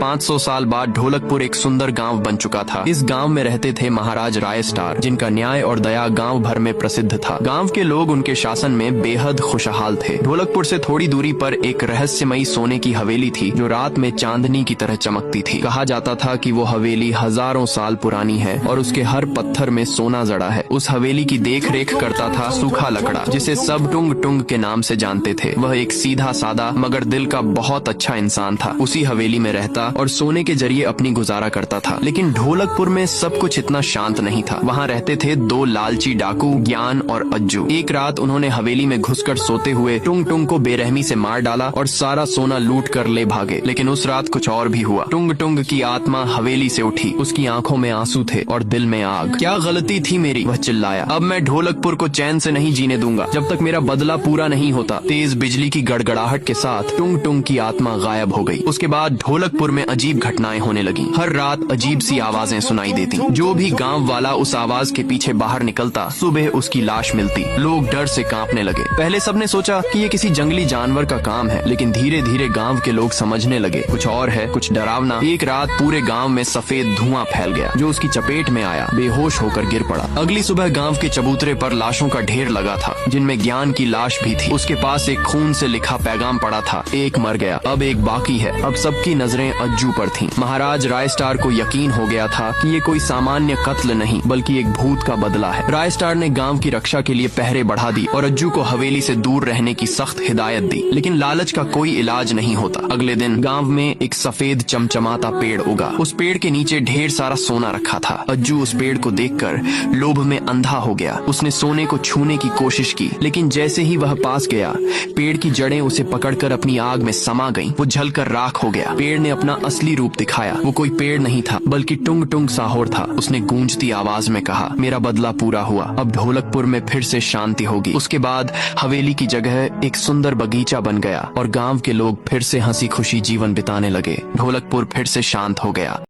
500 साल बाद ढोलकपुर एक सुंदर गांव बन चुका था। इस गांव में रहते थे महाराज रायस्टार, जिनका न्याय और दया गांव भर में प्रसिद्ध था। गांव के लोग उनके शासन में बेहद खुशहाल थे। ढोलकपुर से थोड़ी दूरी पर एक रहस्यमयी सोने की हवेली थी, जो रात में चांदनी की तरह चमकती थी। कहा जाता था कि वो हवेली हजारों साल पुरानी है और उसके हर पत्थर में सोना जड़ा है। उस हवेली की देख रेख करता था सूखा लकड़ा, जिसे सब टुंग टुंग के नाम से जानते थे। वह एक सीधा सादा मगर दिल का बहुत अच्छा इंसान था। उसी हवेली में रहता और सोने के जरिए अपनी गुजारा करता था। लेकिन ढोलकपुर में सब कुछ इतना शांत नहीं था। वहाँ रहते थे दो लालची डाकू, ज्ञान और अज्जू। एक रात उन्होंने हवेली में घुसकर सोते हुए टुंग टुंग को बेरहमी से मार डाला और सारा सोना लूट कर ले भागे। लेकिन उस रात कुछ और भी हुआ। टुंग टुंग की आत्मा हवेली से उठी। उसकी आंखों में आंसू थे और दिल में आग। क्या गलती थी मेरी, वह चिल्लाया। अब मैं ढोलकपुर को चैन से नहीं जीने दूंगा जब तक मेरा बदला पूरा नहीं होता। तेज बिजली की गड़गड़ाहट के साथ टुंग टुंग की आत्मा गायब हो गई। उसके बाद ढोलकपुर में अजीब घटनाएं होने लगी। हर रात अजीब सी आवाजें सुनाई देती। जो भी गांव वाला उस आवाज के पीछे बाहर निकलता, सुबह उसकी लाश मिलती। लोग डर से कांपने लगे। पहले सबने सोचा कि ये किसी जंगली जानवर का काम है, लेकिन धीरे धीरे गांव के लोग समझने लगे कुछ और है, कुछ डरावना। एक रात पूरे गांव में सफेद धुआं फैल गया, जो उसकी चपेट में आया। बेहोश होकर गिर पड़ा। अगली सुबह गांव के चबूतरे पर लाशों का ढेर लगा था, जिनमें ज्ञान की लाश भी थी। उसके पास एक खून से लिखा पैगाम पड़ा था, एक मर गया, अब एक बाकी है। अब सबकी नजरें अज्जू पर थीं। महाराज रायस्टार को यकीन हो गया था कि ये कोई सामान्य कत्ल नहीं, बल्कि एक भूत का बदला है। रायस्टार ने गांव की रक्षा के लिए पहरे बढ़ा दी और अज्जू को हवेली से दूर रहने की सख्त हिदायत दी। लेकिन लालच का कोई इलाज नहीं होता। अगले दिन गांव में एक सफेद चमचमाता पेड़ उगा। उस पेड़ के नीचे ढेर सारा सोना रखा था। अज्जू उस पेड़ को देखकर लोभ में अंधा हो गया। उसने सोने को छूने की कोशिश की, लेकिन जैसे ही वह पास गया, पेड़ की जड़ें उसे पकड़कर अपनी आग में समा गईं। वो जलकर राख हो गया। पेड़ ने अपना असली रूप दिखाया। वो कोई पेड़ नहीं था, बल्कि टुंग टुंग साहोर था। उसने गूंजती आवाज में कहा, मेरा बदला पूरा हुआ, अब ढोलकपुर में फिर से शांति होगी। उसके बाद हवेली की जगह एक सुंदर बगीचा बन गया और गांव के लोग फिर से हंसी खुशी जीवन बिताने लगे। ढोलकपुर फिर से शांत हो गया।